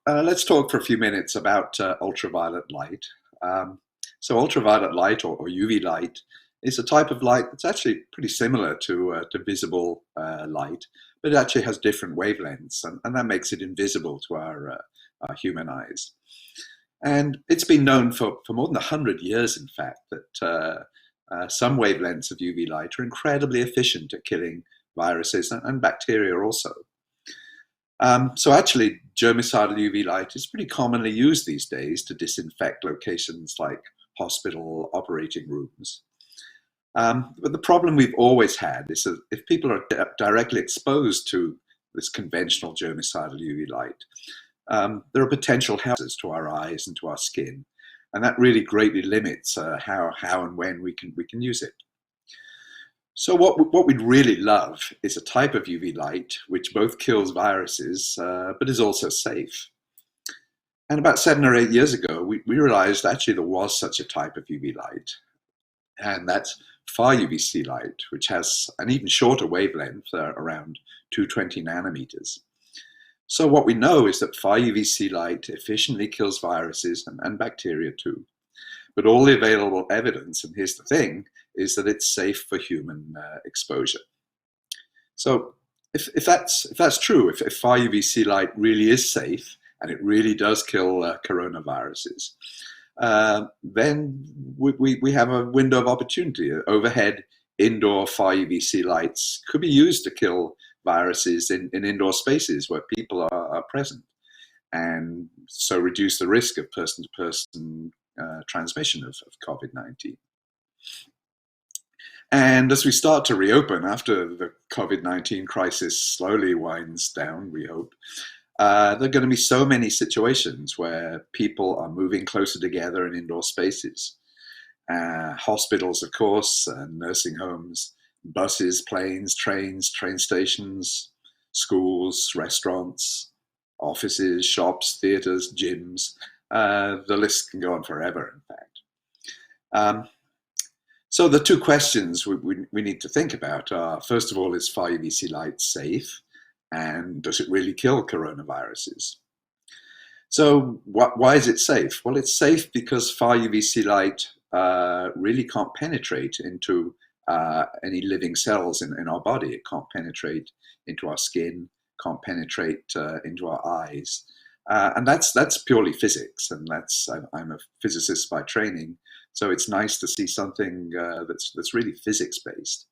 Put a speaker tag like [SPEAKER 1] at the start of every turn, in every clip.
[SPEAKER 1] Let's talk for a few minutes about ultraviolet light. Ultraviolet light or UV light is a type of light that's actually pretty similar to visible light, but it actually has different wavelengths, and that makes it invisible to our human eyes. And it's been known for more than 100 years, in fact, that some wavelengths of UV light are incredibly efficient at killing viruses and bacteria also. Actually, germicidal UV light is pretty commonly used these days to disinfect locations like hospital operating rooms. But the problem we've always had is that if people are directly exposed to this conventional germicidal UV light, there are potential hazards to our eyes and to our skin, and that really greatly limits how and when we can use it. So what we'd really love is a type of UV light which both kills viruses but is also safe. And about 7 or 8 years ago, we realized actually there was such a type of UV light, and that's Far-UVC light, which has an even shorter wavelength, around 220 nanometers. So what we know is that Far-UVC light efficiently kills viruses and bacteria too. But all the available evidence, and here's the thing, is that it's safe for human exposure. So if that's true, if Far-UVC light really is safe and it really does kill coronaviruses, then we have a window of opportunity. Overhead indoor Far-UVC lights could be used to kill viruses in indoor spaces where people are present, and so reduce the risk of person-to-person transmission of COVID-19. And as we start to reopen after the COVID-19 crisis slowly winds down, we hope, there are going to be so many situations where people are moving closer together in indoor spaces. Hospitals, of course, nursing homes, buses, planes, trains, train stations, schools, restaurants, offices, shops, theaters, gyms. The list can go on forever, in fact. So the two questions we need to think about are, first of all, is Far-UVC light safe? And does it really kill coronaviruses? So why is it safe? Well, it's safe because Far-UVC light really can't penetrate into any living cells in our body. It can't penetrate into our skin, can't penetrate into our eyes. And that's purely physics, and I'm a physicist by training, so it's nice to see something that's really physics-based.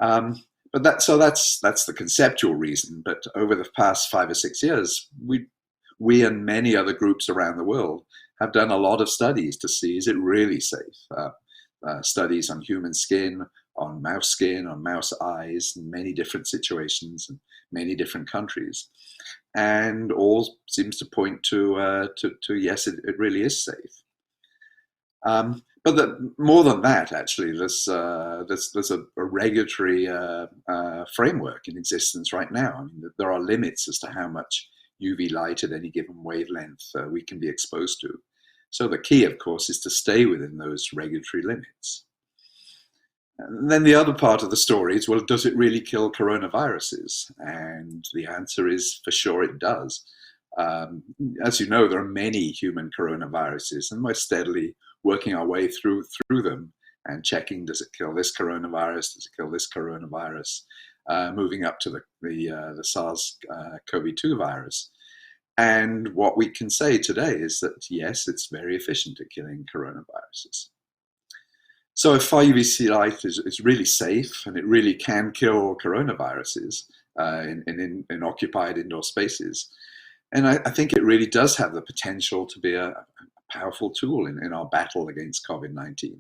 [SPEAKER 1] But that's the conceptual reason. But over the past 5 or 6 years, we and many other groups around the world have done a lot of studies to see, is it really safe? Studies on human skin, on mouse eyes, in many different situations and many different countries, and all seems to point to yes, it really is safe. But more than that, actually, there's a regulatory framework in existence right now. I mean, there are limits as to how much UV light at any given wavelength we can be exposed to. So the key, of course, is to stay within those regulatory limits. And then the other part of the story is, well, does it really kill coronaviruses? And the answer is, for sure it does. As you know, there are many human coronaviruses, and we're steadily working our way through them and checking, does it kill this coronavirus? Does it kill this coronavirus? Moving up to the SARS-CoV-2 virus. And what we can say today is that, yes, it's very efficient at killing coronaviruses. So if Far-UVC light is really safe and it really can kill coronaviruses in occupied indoor spaces, and I think it really does have the potential to be a powerful tool in our battle against COVID-19.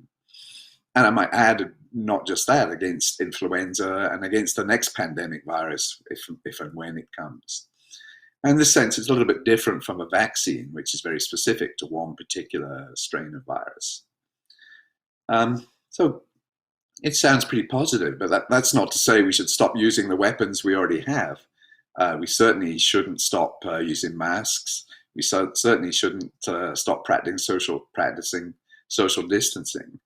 [SPEAKER 1] And I might add, not just that, against influenza and against the next pandemic virus, if and when it comes. And in this sense, it's a little bit different from a vaccine, which is very specific to one particular strain of virus. So it sounds pretty positive, but that's not to say we should stop using the weapons we already have. We certainly shouldn't stop using masks. We certainly shouldn't stop practicing social distancing.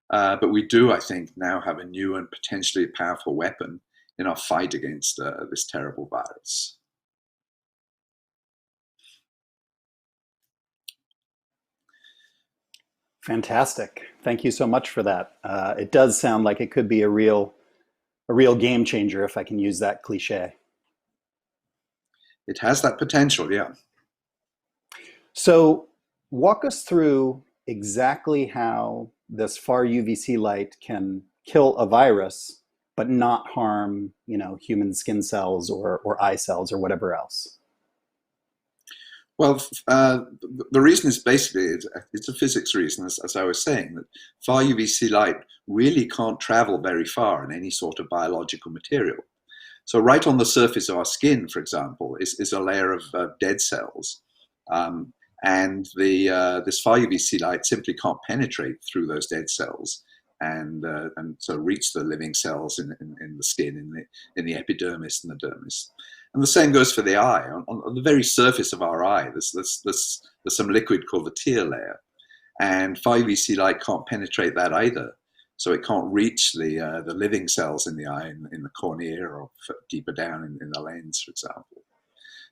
[SPEAKER 1] But we do, I think, now have a new and potentially powerful weapon in our fight against this terrible virus.
[SPEAKER 2] Fantastic. Thank you so much for that. It does sound like it could be a real game changer, if I can use that cliche.
[SPEAKER 1] It has that potential, yeah.
[SPEAKER 2] So, walk us through exactly how this far UVC light can kill a virus, but not harm, human skin cells or eye cells or whatever else.
[SPEAKER 1] Well, the reason is basically it's a physics reason, as I was saying, that far UVC light really can't travel very far in any sort of biological material. So right on the surface of our skin, for example, is a layer of dead cells. Um, and this far UVC light simply can't penetrate through those dead cells and so reach the living cells in the skin, in the epidermis and the dermis. And the same goes for the eye. On the very surface of our eye, there's some liquid called the tear layer. And far UVC light can't penetrate that either. So it can't reach the living cells in the eye, in the cornea, or deeper down in the lens, for example.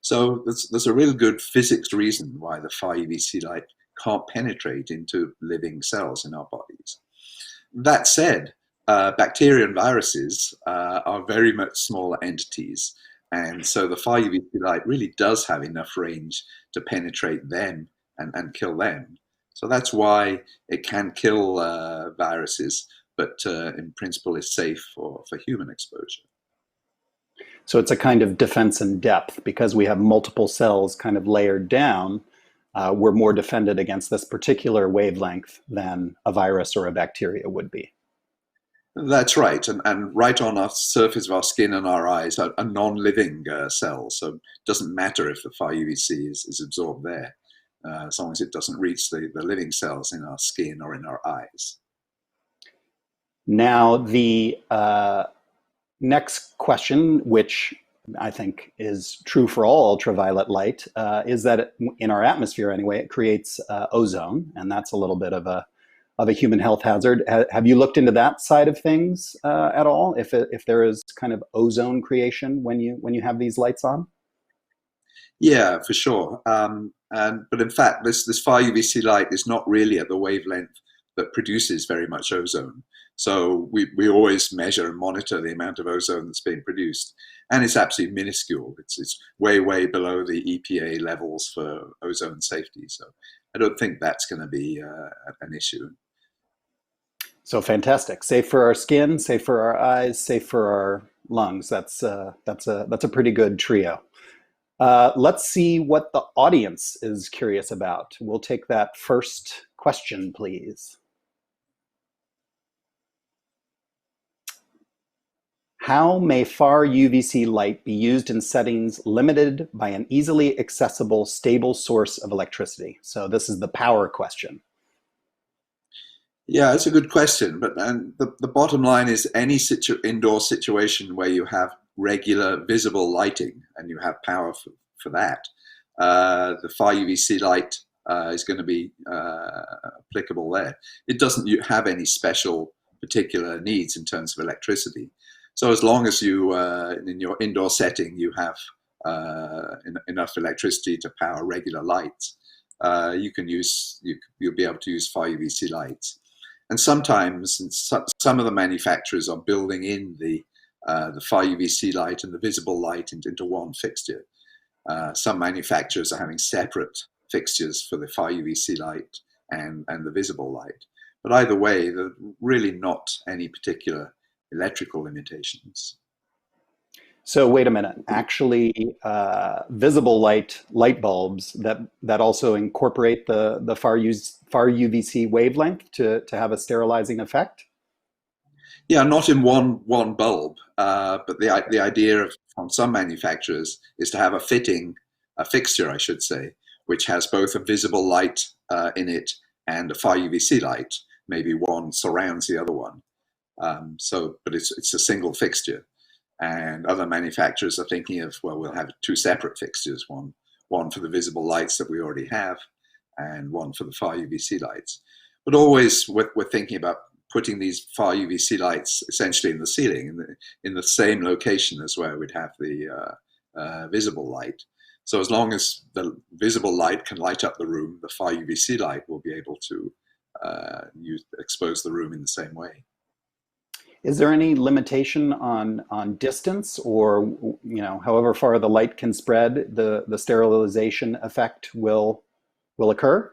[SPEAKER 1] So there's a real good physics reason why the far UVC light can't penetrate into living cells in our bodies. That said, bacteria and viruses are very much smaller entities. And so the far UVC light really does have enough range to penetrate them and kill them. So that's why it can kill viruses, but in principle is safe for human exposure.
[SPEAKER 2] So it's a kind of defense in depth because we have multiple cells kind of layered down. We're more defended against this particular wavelength than a virus or a bacteria would be.
[SPEAKER 1] That's right. And right on our surface of our skin and our eyes are non-living cells. So it doesn't matter if the far UVC is absorbed there, as long as it doesn't reach the living cells in our skin or in our eyes.
[SPEAKER 2] Now, the next question, which I think is true for all ultraviolet light, is that in our atmosphere anyway, it creates ozone, and that's a little bit of a human health hazard. Have you looked into that side of things at all? If there is kind of ozone creation when you have these lights on?
[SPEAKER 1] Yeah, for sure. But in fact, this far UVC light is not really at the wavelength that produces very much ozone. So we always measure and monitor the amount of ozone that's being produced, and it's absolutely minuscule. It's way, way below the EPA levels for ozone safety. So I don't think that's going to be an issue.
[SPEAKER 2] So fantastic. Safe for our skin, safe for our eyes, safe for our lungs. That's a pretty good trio. Let's see what the audience is curious about. We'll take that first question, please. How may far UVC light be used in settings limited by an easily accessible, stable source of electricity? So this is the power question.
[SPEAKER 1] Yeah, it's a good question. But and the bottom line is any indoor situation where you have regular visible lighting and you have power for that, the far UVC light is going to be applicable there. It doesn't have any special particular needs in terms of electricity. So as long as you, in your indoor setting, you have enough electricity to power regular lights, you'll be able to use far UVC lights. And sometimes some of the manufacturers are building in the far UVC light and the visible light into one fixture. Some manufacturers are having separate fixtures for the far UVC light and the visible light. But either way, there are really not any particular electrical limitations.
[SPEAKER 2] So wait a minute. Actually, visible light bulbs that also incorporate the far UVC wavelength to have a sterilizing effect.
[SPEAKER 1] Yeah, not in one bulb, but the idea from some manufacturers is to have a fixture, I should say, which has both a visible light in it and a far UVC light. Maybe one surrounds the other one. But it's a single fixture. And other manufacturers are thinking of, well, we'll have two separate fixtures, one for the visible lights that we already have, and one for the far UVC lights. But always we're thinking about putting these far UVC lights essentially in the ceiling, in the same location as where we'd have the visible light. So as long as the visible light can light up the room, the far UVC light will be able to you expose the room in the same way.
[SPEAKER 2] Is there any limitation on distance, or however far the light can spread, the sterilization effect will occur?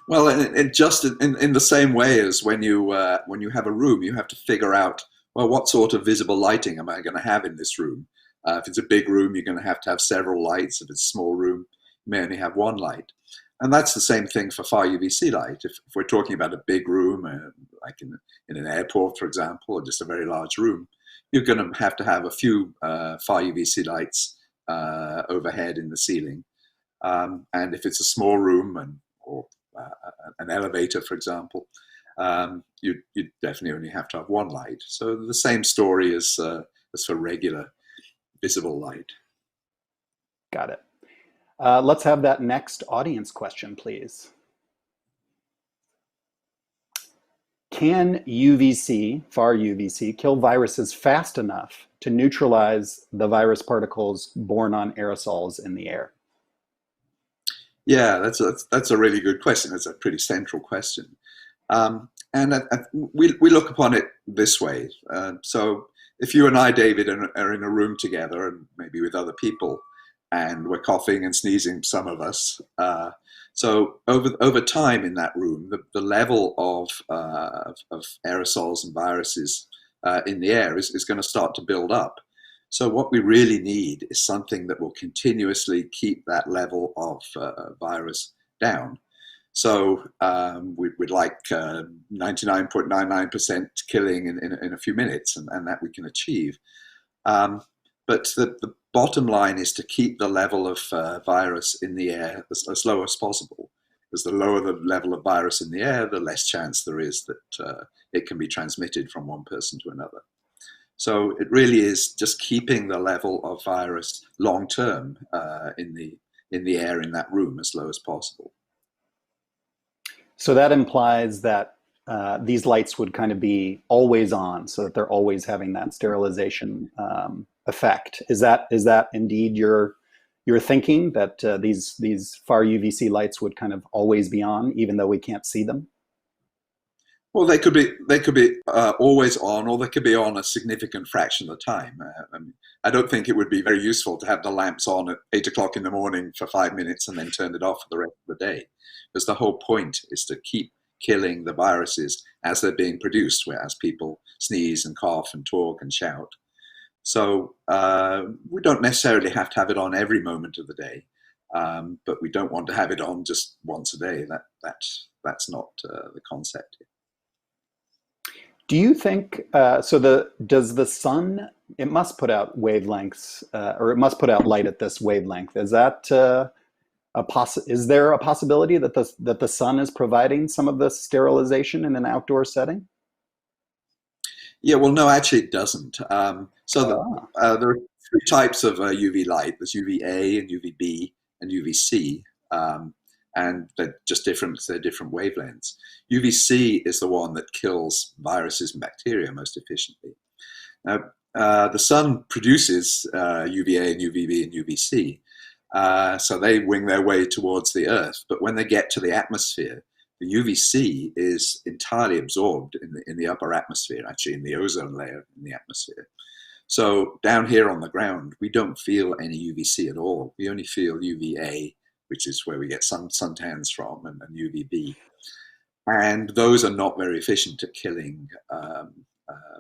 [SPEAKER 1] Well, just in the same way as when you have a room, you have to figure out, well, what sort of visible lighting am I going to have in this room? If it's a big room, you're going to have several lights. If it's a small room, you may only have one light. And that's the same thing for Far-UVC light. If we're talking about a big room, like in an airport, for example, or just a very large room, you're going to have a few Far-UVC lights overhead in the ceiling. And if it's a small room or an elevator, for example, you definitely only have to have one light. So the same story as for regular visible light.
[SPEAKER 2] Got it. Let's have that next audience question, please. Can UVC, Far-UVC, kill viruses fast enough to neutralize the virus particles borne on aerosols in the air?
[SPEAKER 1] Yeah, that's a really good question. It's a pretty central question. And we look upon it this way. So if you and I, David, are in a room together, and maybe with other people, and we're coughing and sneezing, some of us. So over time in that room, the level of aerosols and viruses in the air is going to start to build up. So what we really need is something that will continuously keep that level of virus down. So we'd like 99.99% killing in a few minutes, and that we can achieve. But the bottom line is to keep the level of virus in the air as low as possible. Because the lower the level of virus in the air, the less chance there is that it can be transmitted from one person to another. So it really is just keeping the level of virus long term in the air in that room as low as possible.
[SPEAKER 2] So that implies that these lights would kind of be always on, so that they're always having that sterilization effect. Is that indeed your thinking, that these Far-UVC lights would kind of always be on, even though we can't see them?
[SPEAKER 1] Well, they could be always on, or they could be on a significant fraction of the time. I don't think it would be very useful to have the lamps on at 8 o'clock in the morning for 5 minutes and then turn it off for the rest of the day, because the whole point is to keep killing the viruses as they're being produced, whereas people sneeze and cough and talk and shout. So we don't necessarily have to have it on every moment of the day, but we don't want to have it on just once a day. That's not the concept here.
[SPEAKER 2] Do you think does the sun? It must put out wavelengths, or it must put out light at this wavelength. Is that is there a possibility that the sun is providing some of the sterilization in an outdoor setting?
[SPEAKER 1] Yeah, well, no, actually it doesn't. There are three types of UV light. There's UVA and UVB and UVC, and they're just different. They're different wavelengths. UVC is the one that kills viruses and bacteria most efficiently. Now, the sun produces UVA and UVB and UVC, so they wing their way towards the Earth. But when they get to the atmosphere, the UVC is entirely absorbed in the upper atmosphere, actually in the ozone layer in the atmosphere. So down here on the ground, we don't feel any UVC at all. We only feel UVA, which is where we get some suntans from, and UVB. And those are not very efficient at killing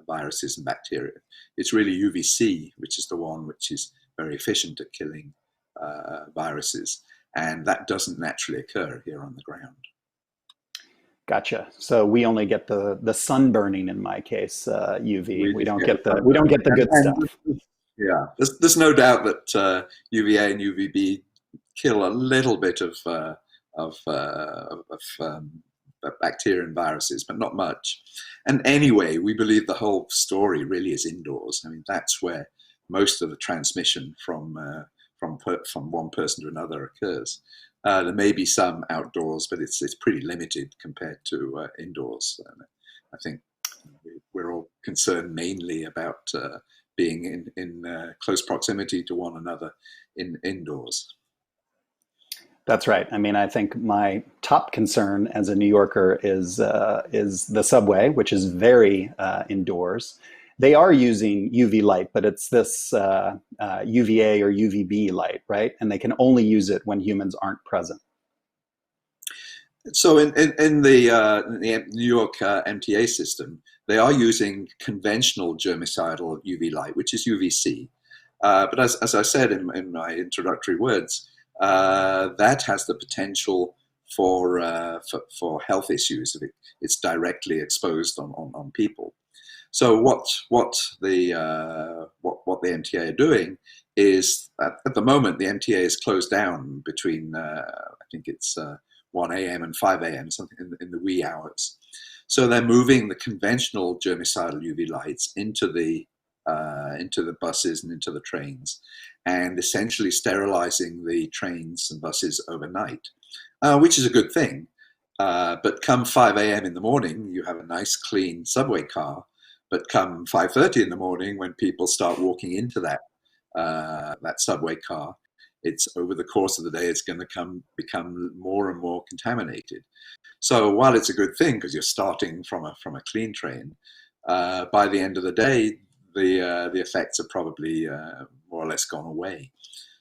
[SPEAKER 1] viruses and bacteria. It's really UVC, which is the one which is very efficient at killing viruses. And that doesn't naturally occur here on the ground.
[SPEAKER 2] Gotcha. So we only get the sun burning in my case, UV. We don't get the good stuff.
[SPEAKER 1] Yeah, there's no doubt that UVA and UVB kill a little bit of bacteria and viruses, but not much. And anyway, we believe the whole story really is indoors. I mean, that's where most of the transmission from one person to another occurs. There may be some outdoors, but it's pretty limited compared to indoors. I think we're all concerned mainly about being in close proximity to one another indoors.
[SPEAKER 2] That's right. I mean, I think my top concern as a New Yorker is the subway, which is very indoors. They are using UV light, but it's this UVA or UVB light, right? And they can only use it when humans aren't present.
[SPEAKER 1] So in the New York MTA system, they are using conventional germicidal UV light, which is UVC. But as I said in my introductory words, that has the potential for health issues if it's directly exposed on people. So what the MTA are doing is at the moment the MTA is closed down between I think it's 1 a.m. and 5 a.m. something in the wee hours. So they're moving the conventional germicidal UV lights into the buses and into the trains, and essentially sterilizing the trains and buses overnight, which is a good thing. But come 5 a.m. in the morning, you have a nice clean subway car. But come 5:30 in the morning, when people start walking into that subway car, it's over the course of the day, it's going to become more and more contaminated. So while it's a good thing because you're starting from a clean train, by the end of the day, the effects are probably more or less gone away.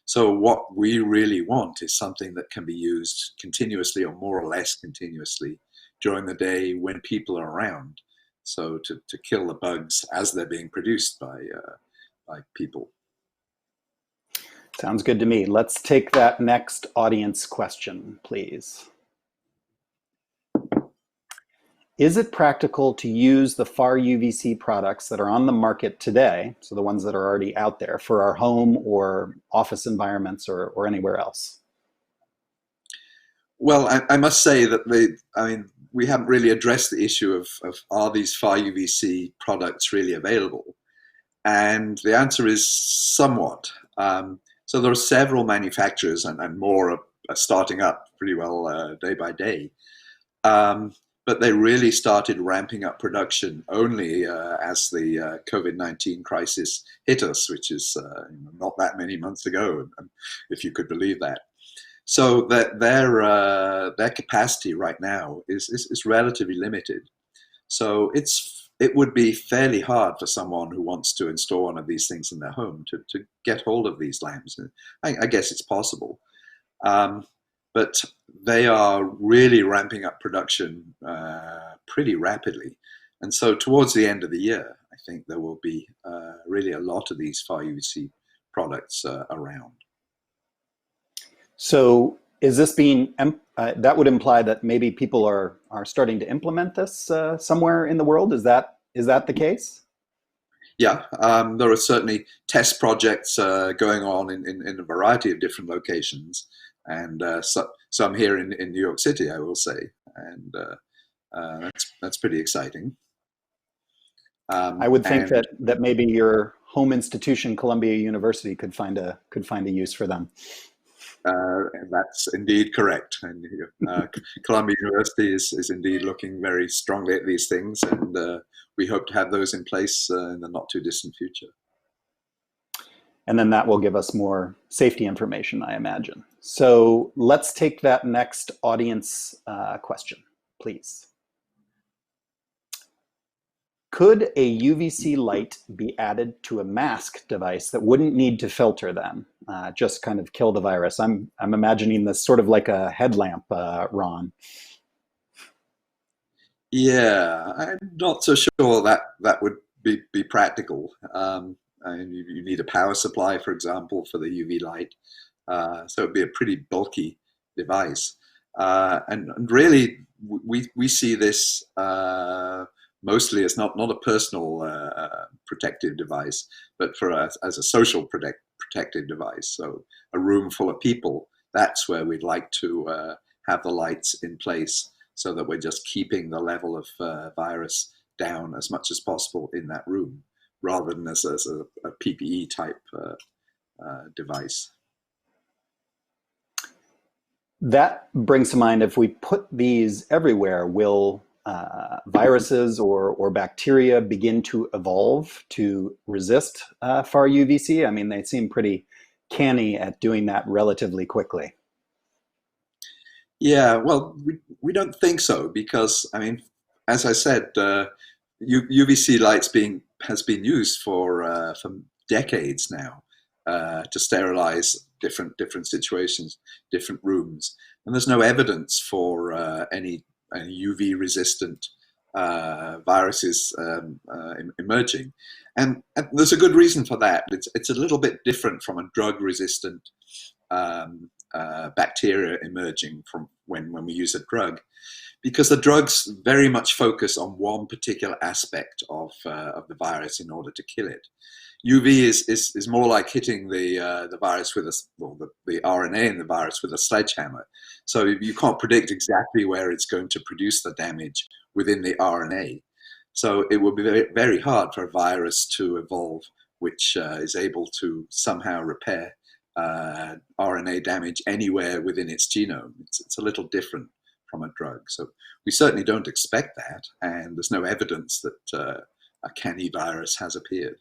[SPEAKER 1] So what we really want is something that can be used continuously or more or less continuously during the day when people are around. So to kill the bugs as they're being produced by people.
[SPEAKER 2] Sounds good to me. Let's take that next audience question, please. Is it practical to use the Far-UVC products that are on the market today, so the ones that are already out there, for our home or office environments or anywhere else?
[SPEAKER 1] Well, I must say that we haven't really addressed the issue of are these Far-UVC products really available? And the answer is somewhat. So there are several manufacturers and more are starting up pretty well day by day. But they really started ramping up production only as the COVID-19 crisis hit us, which is not that many months ago, if you could believe that. So that their capacity right now is relatively limited. So it would be fairly hard for someone who wants to install one of these things in their home to get hold of these lamps. I guess it's possible. But they are really ramping up production pretty rapidly. And so towards the end of the year, I think there will be really a lot of these Far-UVC products around.
[SPEAKER 2] So is this being, that would imply that maybe people are starting to implement this somewhere in the world. Is that the case?
[SPEAKER 1] Yeah, there are certainly test projects going on in a variety of different locations, and some here in New York City, I will say, and that's pretty exciting.
[SPEAKER 2] I would think that maybe your home institution, Columbia University, could find a use for them.
[SPEAKER 1] And that's indeed correct. And Columbia University is indeed looking very strongly at these things, and we hope to have those in place in the not too distant future.
[SPEAKER 2] And then that will give us more safety information, I imagine. So let's take that next audience question, please. Could a UVC light be added to a mask device that wouldn't need to filter them, just kind of kill the virus? I'm imagining this sort of like a headlamp, Ron.
[SPEAKER 1] Yeah, I'm not so sure that would be practical. You need a power supply, for example, for the UV light. So it'd be a pretty bulky device. And really, we see this mostly as not a personal protective device, but as a social protective device. So a room full of people, that's where we'd like to have the lights in place, so that we're just keeping the level of virus down as much as possible in that room, rather than as a PPE type device.
[SPEAKER 2] That brings to mind, if we put these everywhere, will viruses or bacteria begin to evolve to resist Far-UVC? I mean, they seem pretty canny at doing that relatively quickly.
[SPEAKER 1] Yeah, well, we don't think so because, I mean, as I said, UVC lights being has been used for decades now to sterilize different situations, different rooms, and there's no evidence for any UV resistant viruses emerging, and there's a good reason for that. It's a little bit different from a drug resistant bacteria emerging from when we use a drug, because the drugs very much focus on one particular aspect of the virus in order to kill it. UV is more like hitting the virus with the RNA in the virus with a sledgehammer. So you can't predict exactly where it's going to produce the damage within the RNA. So it would be very hard for a virus to evolve which is able to somehow repair RNA damage anywhere within its genome. It's a little different from a drug. So we certainly don't expect that, and there's no evidence that a canny virus has appeared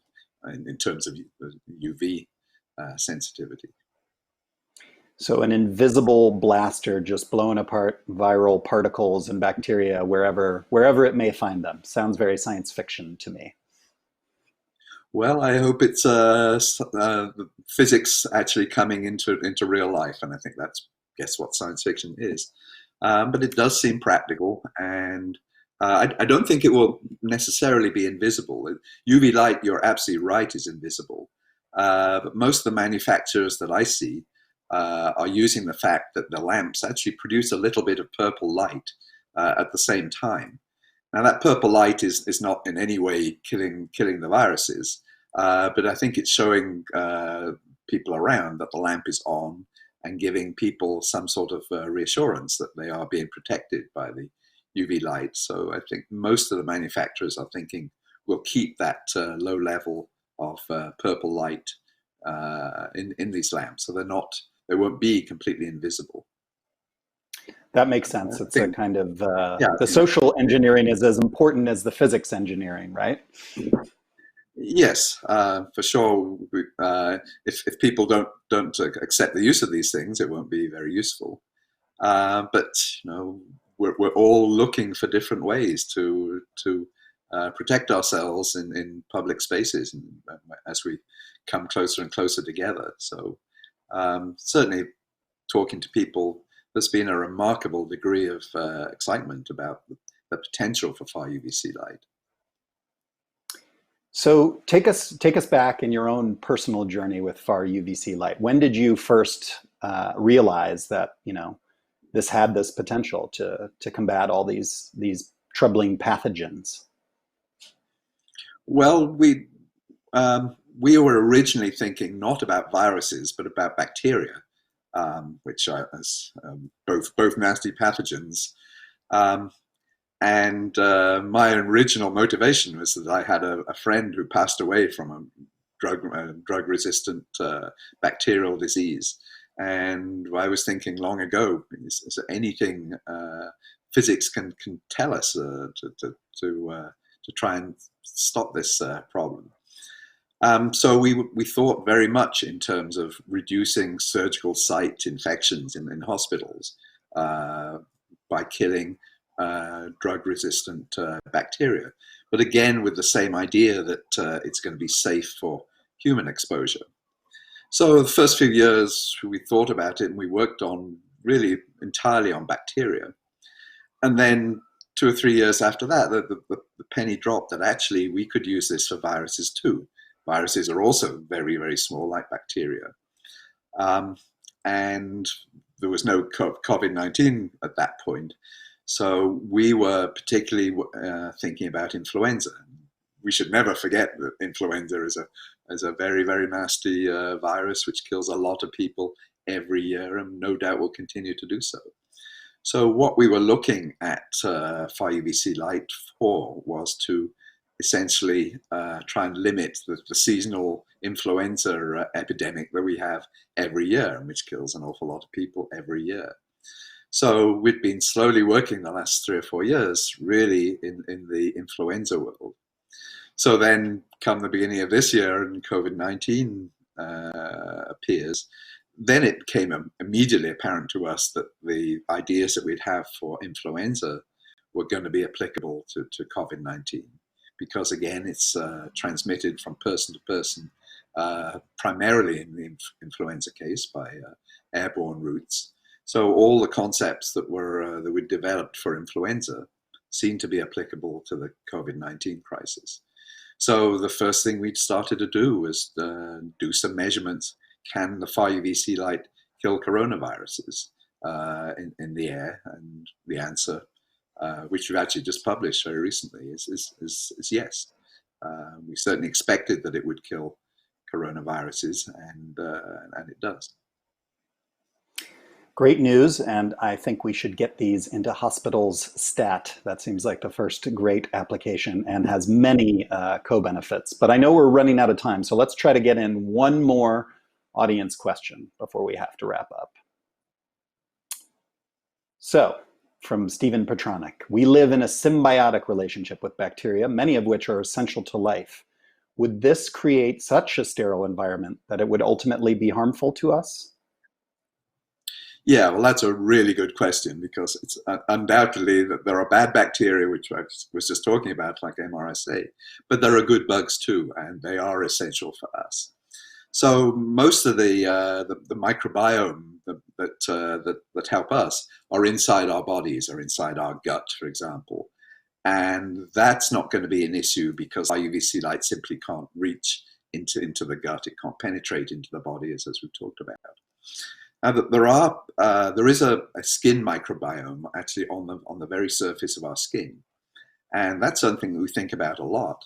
[SPEAKER 1] in terms of UV sensitivity.
[SPEAKER 2] So an invisible blaster just blowing apart viral particles and bacteria wherever it may find them. Sounds very science fiction to me.
[SPEAKER 1] Well, I hope it's physics actually coming into real life, and I think that's guess what science fiction is. But it does seem practical, and I don't think it will necessarily be invisible. UV light, you're absolutely right, is invisible. But most of the manufacturers that I see are using the fact that the lamps actually produce a little bit of purple light at the same time. Now that purple light is not in any way killing the viruses, but I think it's showing people around that the lamp is on and giving people some sort of reassurance that they are being protected by the UV light. So I think most of the manufacturers are thinking we'll keep that low level of purple light in these lamps, so they won't be completely invisible.
[SPEAKER 2] That makes sense. It's a kind of
[SPEAKER 1] Yeah,
[SPEAKER 2] the social engineering is as important as the physics engineering, right?
[SPEAKER 1] yes, for sure. If people don't accept the use of these things, it won't be very useful. But we're all looking for different ways to protect ourselves in public spaces, and as we come closer and closer together. So certainly, talking to people, there's been a remarkable degree of excitement about the potential for far UVC light.
[SPEAKER 2] So take us back in your own personal journey with far UVC light. When did you first realize that this had this potential to combat all these troubling pathogens?
[SPEAKER 1] Well, we were originally thinking not about viruses but about bacteria, which are both nasty pathogens. And my original motivation was that I had a friend who passed away from a drug-resistant bacterial disease, and I was thinking long ago, is there anything physics can tell us to try and stop this problem? So we thought very much in terms of reducing surgical site infections in hospitals by killing drug-resistant bacteria, but again with the same idea that it's going to be safe for human exposure. So the first few years we thought about it and we worked on really entirely on bacteria, and then 2 or 3 years after that the penny dropped that actually we could use this for viruses too. Viruses are also very, very small like bacteria, and there was no COVID-19 at that point. So we were particularly thinking about influenza. We should never forget that influenza is a very, very nasty virus which kills a lot of people every year and no doubt will continue to do so. So what we were looking at far UVC light for was to essentially try and limit the seasonal influenza epidemic that we have every year, and which kills an awful lot of people every year. So we've been slowly working the last 3 or 4 years really in the influenza world. So then come the beginning of this year and COVID-19 appears, then it became immediately apparent to us that the ideas that we'd have for influenza were going to be applicable to COVID-19, because again, it's transmitted from person to person, primarily in the influenza case by airborne routes. So all the concepts that we developed for influenza seem to be applicable to the COVID-19 crisis. So the first thing we started to do was do some measurements. Can the Far-UVC light kill coronaviruses in the air? And the answer, which we've actually just published very recently, is yes. We certainly expected that it would kill coronaviruses, and it does.
[SPEAKER 2] Great news, and I think we should get these into hospitals stat. That seems like the first great application and has many co-benefits. But I know we're running out of time, so let's try to get in one more audience question before we have to wrap up. So, from Stephen Petronic, we live in a symbiotic relationship with bacteria, many of which are essential to life. Would this create such a sterile environment that it would ultimately be harmful to us?
[SPEAKER 1] Yeah, well, that's a really good question, because it's undoubtedly that there are bad bacteria, which I was just talking about, like MRSA, but there are good bugs too, and they are essential for us. So most of the microbiome that help us are inside our bodies, or inside our gut, for example, and that's not going to be an issue because UVC light simply can't reach into the gut. It can't penetrate into the body, as we've talked about. There is a skin microbiome actually on the very surface of our skin, and that's something that we think about a lot.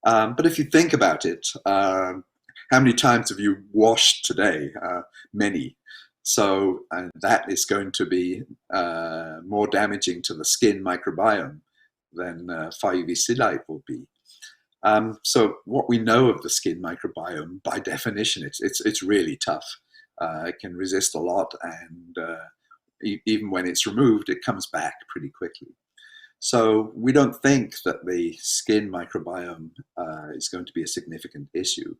[SPEAKER 1] But if you think about it, how many times have you washed today? Many. So that is going to be more damaging to the skin microbiome than Far-UVC light will be. So what we know of the skin microbiome, by definition, it's really tough. It can resist a lot, and even when it's removed, it comes back pretty quickly. So we don't think that the skin microbiome is going to be a significant issue.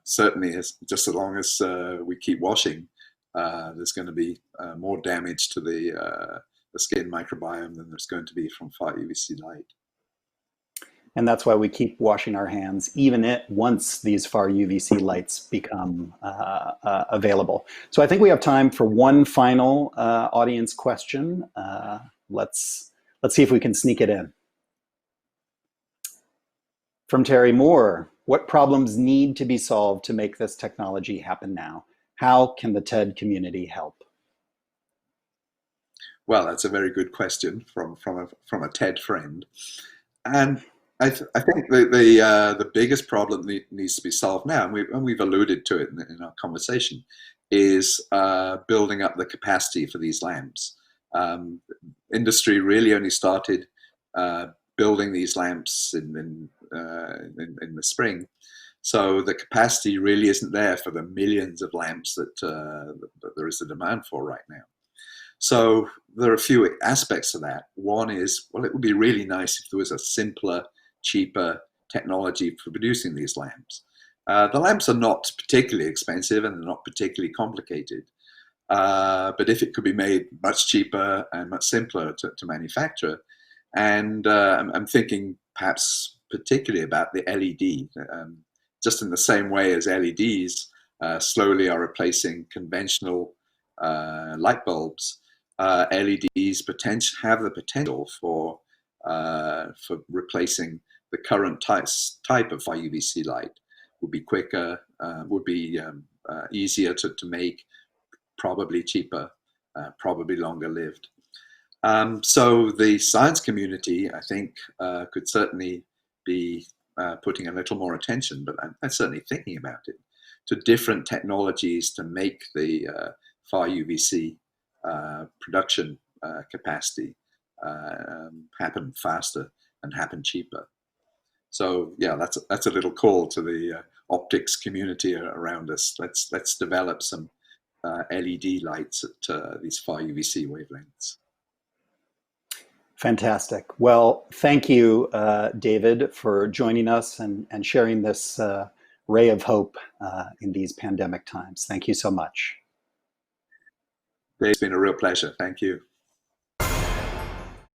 [SPEAKER 1] Certainly, just as long as we keep washing, there's going to be more damage to the skin microbiome than there's going to be from Far-UVC light.
[SPEAKER 2] And that's why we keep washing our hands, even once these Far-UVC lights become available. So I think we have time for one final audience question. Let's see if we can sneak it in. From Terry Moore, what problems need to be solved to make this technology happen now? How can the TED community help?
[SPEAKER 1] Well, that's a very good question from a TED friend. And I think the biggest problem that needs to be solved now, and we've alluded to it in our conversation, is building up the capacity for these lamps. Industry really only started building these lamps in the spring, so the capacity really isn't there for the millions of lamps that there is a demand for right now. So there are a few aspects to that. One is, well, it would be really nice if there was a simpler, cheaper technology for producing these lamps. The lamps are not particularly expensive and they're not particularly complicated. But if it could be made much cheaper and much simpler to manufacture, and I'm thinking perhaps particularly about the LED, just in the same way as LEDs slowly are replacing conventional light bulbs, LEDs have the potential for replacing the current type of Far-UVC light. Would be quicker, would be easier to make, probably cheaper, probably longer lived. So the science community, I think, could certainly be putting a little more attention, but I'm certainly thinking about it, to different technologies to make the Far-UVC production capacity happen faster and happen cheaper. So yeah, that's a little call to the optics community around us. Let's develop some LED lights at these Far-UVC wavelengths.
[SPEAKER 2] Fantastic. Well, thank you, David, for joining us and sharing this ray of hope in these pandemic times. Thank you so much.
[SPEAKER 1] It's been a real pleasure. Thank you.